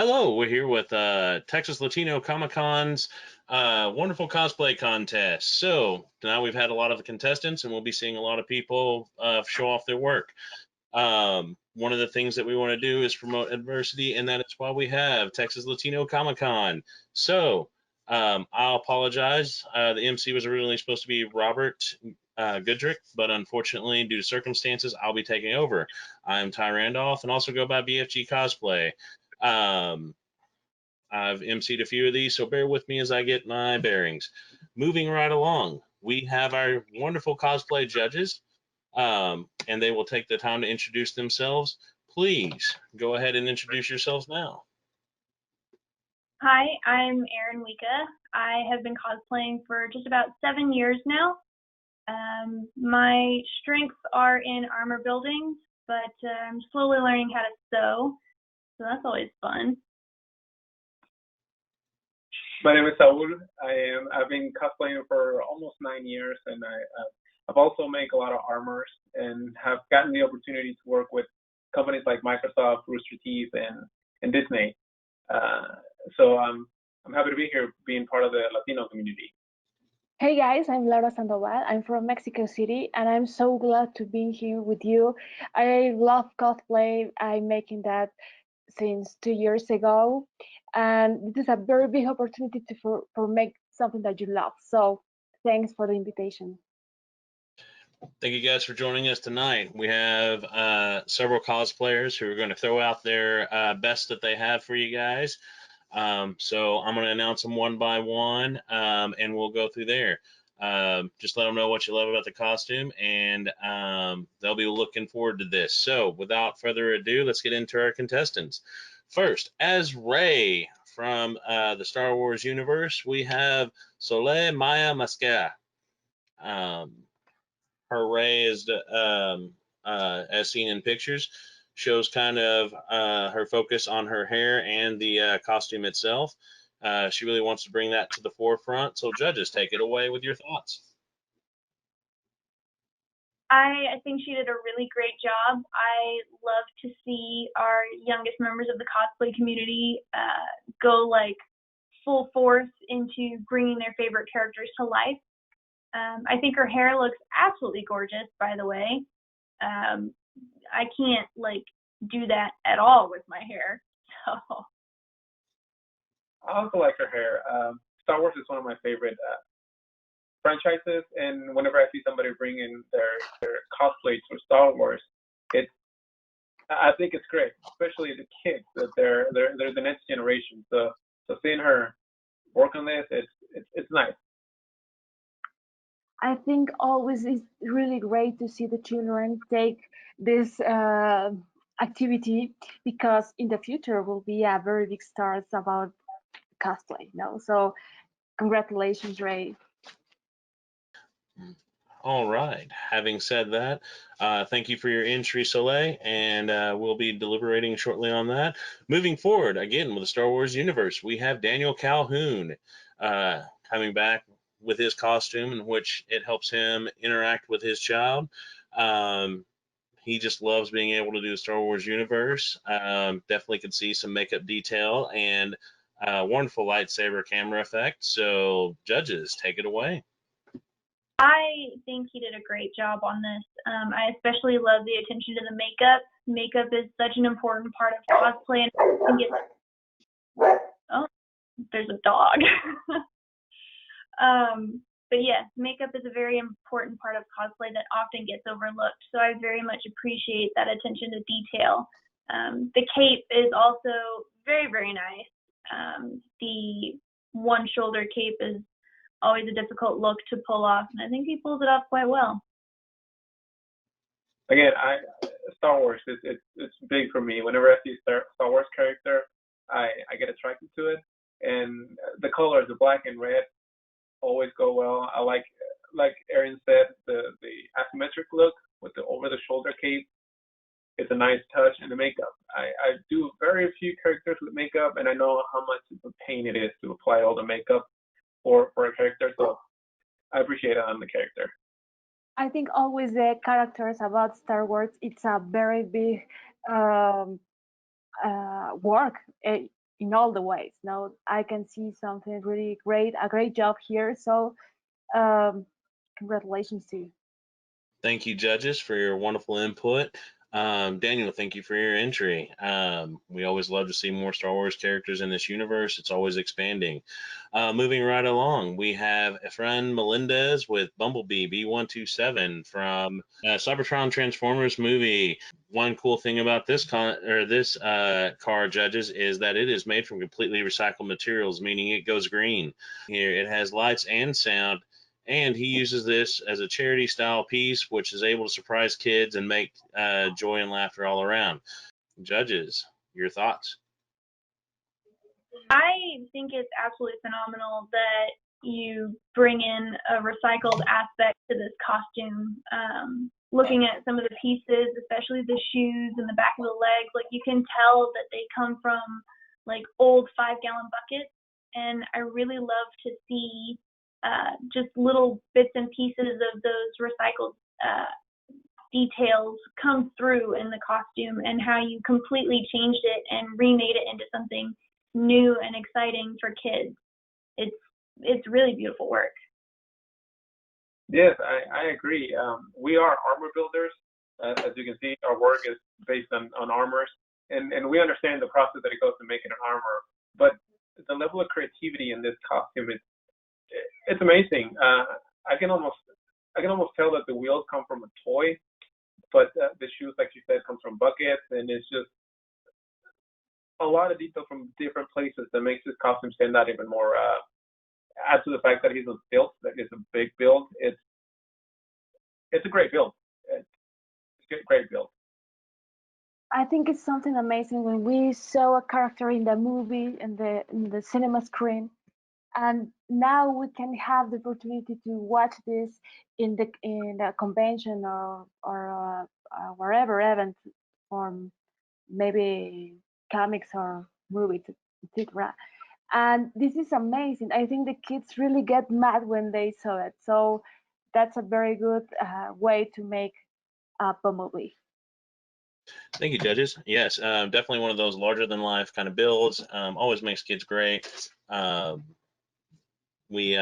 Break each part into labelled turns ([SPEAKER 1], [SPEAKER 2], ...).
[SPEAKER 1] Hello, we're here with Texas Latino Comic Con's wonderful cosplay contest. So now we've had a lot of the contestants, and we'll be seeing a lot of people show off their work. One of the things that we want to do is promote adversity, and that is why we have Texas Latino Comic Con. So I'll apologize. The MC was originally supposed to be Robert Goodrick, but unfortunately, due to circumstances, I'll be taking over. I'm Ty Randolph, and also go by BFG Cosplay. Um, I've emceed a few of these, so bear with me as I get my bearings. Moving right along, we have our wonderful cosplay judges, and they will take the time to introduce themselves. Please go ahead and introduce yourselves now.
[SPEAKER 2] Hi, I'm Erin Wika. I have been cosplaying for just about 7 years now. My strengths are in armor building, but I'm slowly learning how to sew, so that's always fun.
[SPEAKER 3] My name is Saul. I've been cosplaying for almost 9 years, and I've also made a lot of armors and have gotten the opportunity to work with companies like Microsoft, Rooster Teeth, and Disney. So I'm happy to be here, being part of the Latino community.
[SPEAKER 4] Hey guys, I'm Laura Sandoval. I'm from Mexico City, and I'm so glad to be here with you. I love cosplay. I'm making that since 2 years ago, and this is a very big opportunity for make something that you love. So thanks for the invitation.
[SPEAKER 1] Thank you guys for joining us tonight. We have several cosplayers who are going to throw out their best that they have for you guys. So I'm going to announce them one by one, and we'll go through there. Just let them know what you love about the costume, and they'll be looking forward to this. So without further ado, let's get into our contestants. First, as Rey from the Star Wars universe, we have Soleil Maya Mascara. Her Rey is, as seen in pictures, shows kind of her focus on her hair and the costume itself. She really wants to bring that to the forefront. So judges, take it away with your thoughts.
[SPEAKER 2] I think she did a really great job. I love to see our youngest members of the cosplay community go like full force into bringing their favorite characters to life. I think her hair looks absolutely gorgeous, by the way. I can't like do that at all with my hair. So
[SPEAKER 3] I also like her hair. Star Wars is one of my favorite franchises, and whenever I see somebody bring in their cosplay to Star Wars, I think it's great, especially the kids, that they're the next generation. So seeing her work on this, it's nice.
[SPEAKER 4] I think always it's really great to see the children take this activity, because in the future will be a very big stars about cosplay. So congratulations, Rey.
[SPEAKER 1] All right. Having said that, thank you for your entry, Soleil, and we'll be deliberating shortly on that. Moving forward, again, with the Star Wars universe, we have Daniel Calhoun coming back with his costume, in which it helps him interact with his child. He just loves being able to do the Star Wars universe. Definitely could see some makeup detail and wonderful lightsaber camera effect. So, judges, take it away.
[SPEAKER 2] I think he did a great job on this. I especially love the attention to the makeup. Makeup is such an important part of cosplay, and I think oh, there's a dog. But yes, makeup is a very important part of cosplay that often gets overlooked. So I very much appreciate that attention to detail. The cape is also very, very nice. The one shoulder cape is always a difficult look to pull off, and I think he pulls it off quite well.
[SPEAKER 3] Again, Star Wars it's big for me. Whenever I see Star Wars character, I get attracted to it, and the colors, the black and red, always go well. I like Erin said, the asymmetric look with the over the shoulder cape. It's a nice touch, and the makeup. I do very few characters with makeup, and I know how much of a pain it is to apply all the makeup for a character, so I appreciate it on the character.
[SPEAKER 4] I think always the characters about Star Wars, it's a very big work. in all the ways. Now I can see something really great, a great job here. So um, congratulations to you.
[SPEAKER 1] Thank you, judges, for your wonderful input. Daniel, thank you for your entry. We always love to see more Star Wars characters in this universe. It's always expanding. Moving right along, we have Efren Melendez with Bumblebee B127 from Cybertron Transformers movie. One cool thing about this car, judges, is that it is made from completely recycled materials, meaning it goes green. Here, it has lights and sound, and he uses this as a charity style piece, which is able to surprise kids and make joy and laughter all around. Judges, your thoughts?
[SPEAKER 2] I think it's absolutely phenomenal that you bring in a recycled aspect to this costume. Looking at some of the pieces, especially the shoes and the back of the legs, like you can tell that they come from like old 5-gallon buckets. And I really love to see just little bits and pieces of those recycled details come through in the costume, and how you completely changed it and remade it into something new and exciting for kids. It's really beautiful work.
[SPEAKER 3] Yes, I agree. We are armor builders. As you can see, our work is based on armors, and we understand the process that it goes to making an armor. But the level of creativity in this costume it's amazing. I can almost tell that the wheels come from a toy, but the shoes, like you said, comes from buckets, and it's just a lot of detail from different places that makes this costume stand out even more. Add to the fact that he's a build, that it's a big build. It's a great build. It's a great build.
[SPEAKER 4] I think it's something amazing when we saw a character in the movie in the cinema screen, and now we can have the opportunity to watch this in the convention or wherever event, or maybe comics or movies, etc. And this is amazing. I think the kids really get mad when they saw it. So that's a very good way to make a movie.
[SPEAKER 1] Thank you, judges. Yes, definitely one of those larger than life kind of builds. Always makes kids great. We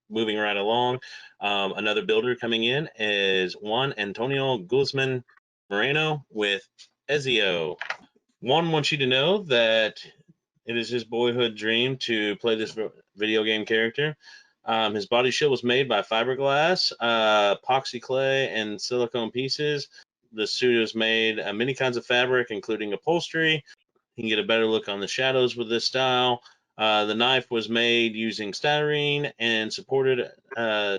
[SPEAKER 1] moving right along. Another builder coming in is Juan Antonio Guzman Moreno with Ezio. Juan wants you to know that it is his boyhood dream to play this video game character. His body shield was made by fiberglass, epoxy clay, and silicone pieces. The suit is made of many kinds of fabric, including upholstery. You can get a better look on the shadows with this style. The knife was made using styrene and supported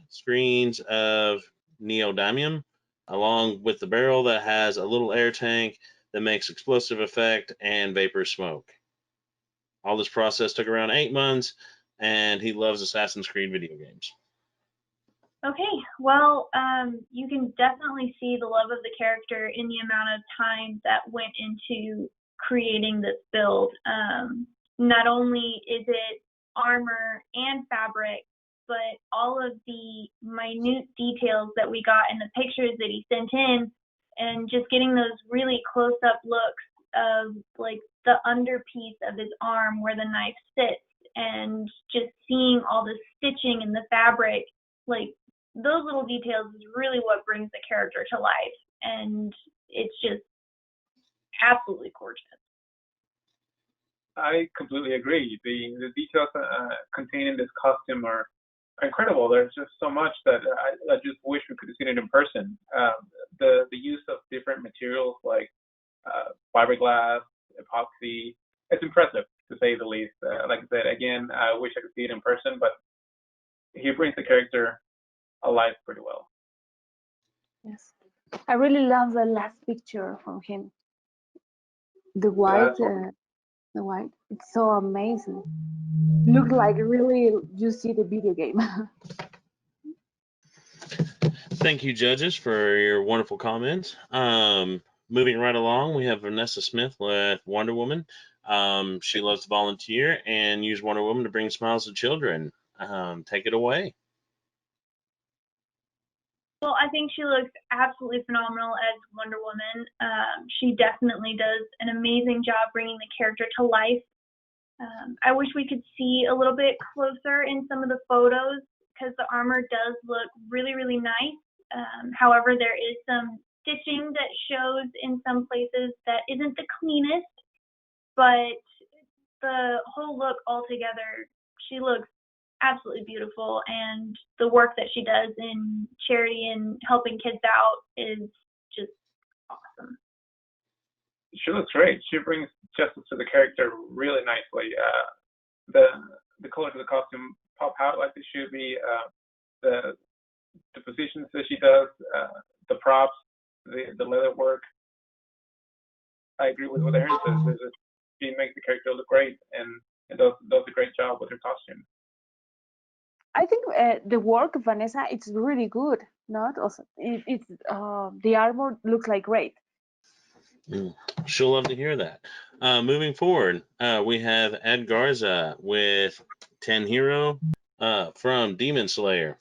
[SPEAKER 1] screens of neodymium, along with the barrel that has a little air tank that makes explosive effect and vapor smoke. All this process took around 8 months, and he loves Assassin's Creed video games.
[SPEAKER 2] Okay, well, you can definitely see the love of the character in the amount of time that went into creating this build. Not only is it armor and fabric, but all of the minute details that we got in the pictures that he sent in, and just getting those really close-up looks of like the underpiece of his arm where the knife sits, and just seeing all the stitching in the fabric, like those little details is really what brings the character to life, and it's just absolutely gorgeous.
[SPEAKER 3] I completely agree. The details contained in this costume are incredible. There's just so much that I just wish we could have seen it in person. The use of different materials like fiberglass, epoxy, it's impressive to say the least. Like I said, again, I wish I could see it in person, but he brings the character alive pretty well.
[SPEAKER 4] Yes, I really love the last picture from him. The white, it's so amazing. Look like really you see the video game.
[SPEAKER 1] Thank you, judges, for your wonderful comments. Moving right along, we have Vanessa Smith with Wonder Woman. She loves to volunteer and use Wonder Woman to bring smiles to children. Take it away.
[SPEAKER 2] Well, I think she looks absolutely phenomenal as Wonder Woman. She definitely does an amazing job bringing the character to life. I wish we could see a little bit closer in some of the photos because the armor does look really, really nice. However, there is some stitching that shows in some places that isn't the cleanest, but the whole look altogether, she looks absolutely beautiful, and the work that she does in charity and helping kids out is just awesome.
[SPEAKER 3] She looks great. She brings justice to the character really nicely. The colors of the costume pop out like they should be. The positions that she does, the props, the leather work. I agree with what Erin says. She makes the character look great and does a great job with her costume.
[SPEAKER 4] I think the work of Vanessa, it's really good. Not also, it's the armor looks like great.
[SPEAKER 1] She'll love to hear that. Moving forward, we have Ed Garza with Tenhiro from Demon Slayer.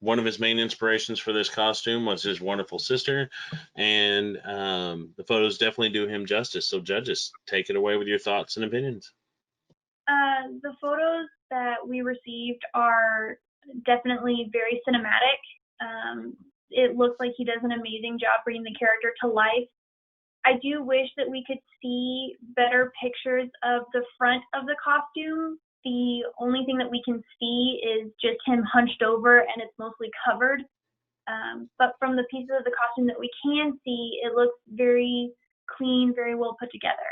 [SPEAKER 1] One of his main inspirations for this costume was his wonderful sister, and the photos definitely do him justice. So, judges, take it away with your thoughts and opinions.
[SPEAKER 2] The photos that we received are definitely very cinematic. It looks like he does an amazing job bringing the character to life. I do wish that we could see better pictures of the front of the costume. The only thing that we can see is just him hunched over and it's mostly covered. But from the pieces of the costume that we can see, it looks very clean, very well put together.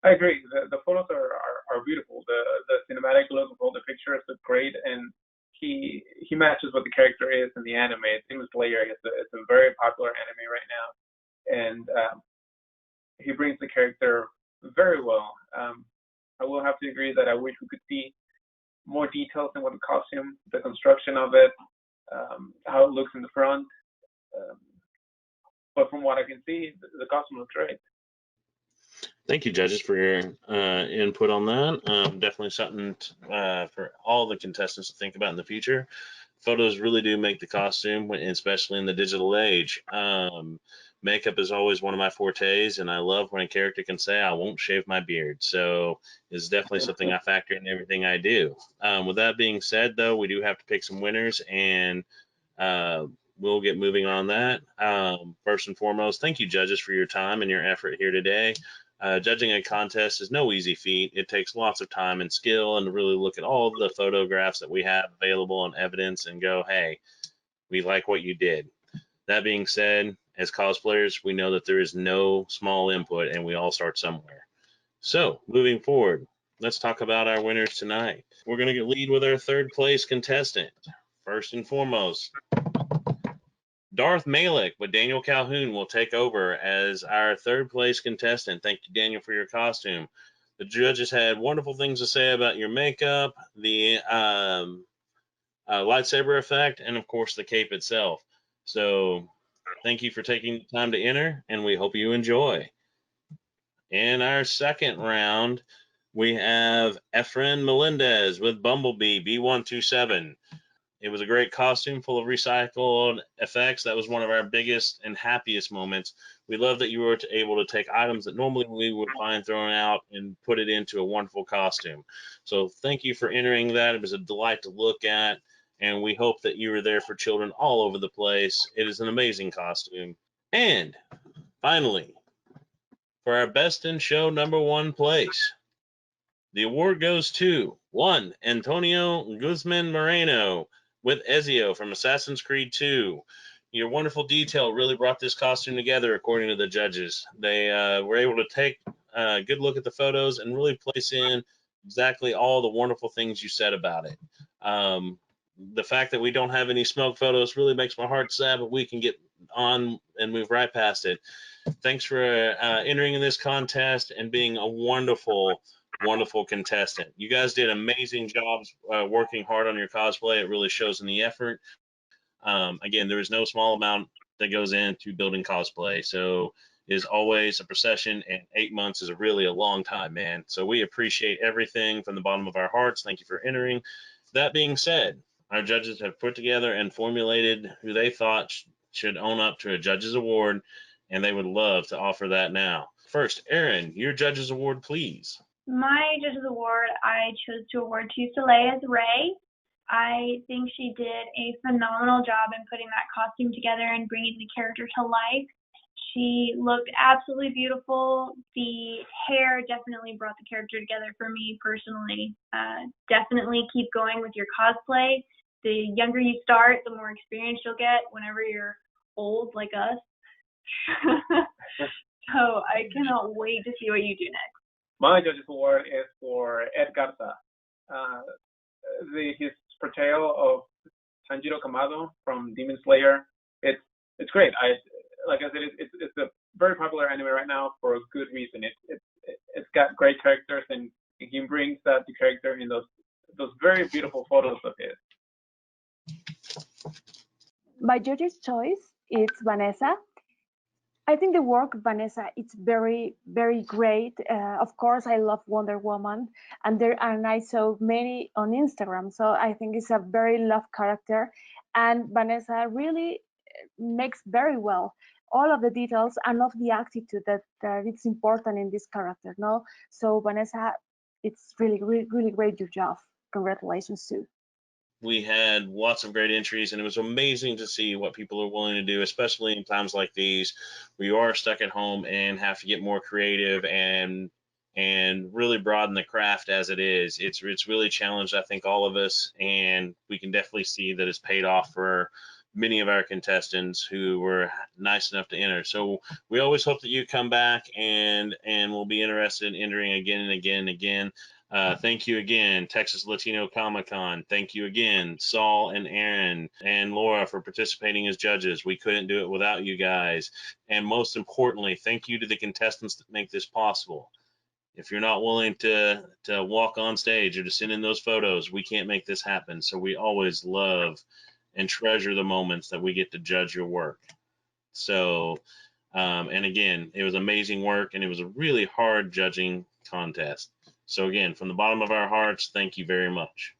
[SPEAKER 3] I agree. The photos are beautiful. The cinematic look of all the pictures look great, and he matches what the character is in the anime. Demon Slayer is a very popular anime right now, and he brings the character very well. I will have to agree that I wish we could see more details in what the costume, the construction of it, how it looks in the front. But from what I can see, the costume looks great.
[SPEAKER 1] Thank you, judges, for your input on that. Definitely something for all the contestants to think about in the future. Photos really do make the costume, especially in the digital age. Makeup is always one of my fortes, and I love when a character can say, I won't shave my beard. So it's definitely something I factor in everything I do. With that being said, though, we do have to pick some winners, and we'll get moving on that. First and foremost, thank you, judges, for your time and your effort here today. Judging a contest is no easy feat. It takes lots of time and skill, and to really look at all of the photographs that we have available and evidence and go, hey, we like what you did. That being said, as cosplayers, we know that there is no small input and we all start somewhere. So moving forward, let's talk about our winners tonight. We're going to lead with our third place contestant. First and foremost, Darth Malik with Daniel Calhoun will take over as our third place contestant. Thank you, Daniel, for your costume. The judges had wonderful things to say about your makeup, the lightsaber effect, and of course the cape itself. So thank you for taking the time to enter, and we hope you enjoy. In our second round, we have Efren Melendez with Bumblebee B127. It was a great costume full of recycled effects. That was one of our biggest and happiest moments. We love that you were able to take items that normally we would find thrown out and put it into a wonderful costume. So thank you for entering that. It was a delight to look at, and we hope that you were there for children all over the place. It is an amazing costume. And finally, for our best in show number one place, the award goes to one Antonio Guzman Moreno with Ezio from Assassin's Creed 2. Your wonderful detail really brought this costume together, according to the judges. They were able to take a good look at the photos and really place in exactly all the wonderful things you said about it. The fact that we don't have any smoke photos really makes my heart sad, but we can get on and move right past it. Thanks for entering in this contest and being a wonderful contestant. You guys did amazing jobs working hard on your cosplay. It really shows in the effort. Again, there is no small amount that goes into building cosplay. So it is always a procession, and 8 months is really a long time, man. So we appreciate everything from the bottom of our hearts. Thank you for entering. That being said, our judges have put together and formulated who they thought should own up to a judge's award, and they would love to offer that now. First, Erin, your judge's award, please.
[SPEAKER 2] My Judges Award, I chose to award to Soleil as Ray. I think she did a phenomenal job in putting that costume together and bringing the character to life. She looked absolutely beautiful. The hair definitely brought the character together for me personally. Definitely keep going with your cosplay. The younger you start, the more experience you'll get whenever you're old like us. So I cannot wait to see what you do next.
[SPEAKER 3] My Judges Award is for Ed Garza. His portrayal of Tanjiro Kamado from Demon Slayer, it's great. Like I said, it's a very popular anime right now for a good reason. It's got great characters, and he brings that to character in those very beautiful photos of his.
[SPEAKER 4] My judge's choice is Vanessa. I think the work of Vanessa it's very very great. Of course, I love Wonder Woman, and I saw many on Instagram. So I think it's a very loved character, and Vanessa really makes very well all of the details and of the attitude that it's important in this character. No, so Vanessa, it's really great your job. Congratulations too.
[SPEAKER 1] We had lots of great entries, and it was amazing to see what people are willing to do, especially in times like these where you are stuck at home and have to get more creative and really broaden the craft as it is. It's really challenged, I think, all of us, and we can definitely see that it's paid off for many of our contestants who were nice enough to enter. So we always hope that you come back and we'll be interested in entering again and again and again. Thank you again, Texas Latino Comic Con. Thank you again, Saul and Aaron and Laura, for participating as judges. We couldn't do it without you guys. And most importantly, thank you to the contestants that make this possible. If you're not willing to walk on stage or to send in those photos, we can't make this happen. So we always love and treasure the moments that we get to judge your work. So, and again, it was amazing work, and it was a really hard judging contest. So again, from the bottom of our hearts, thank you very much.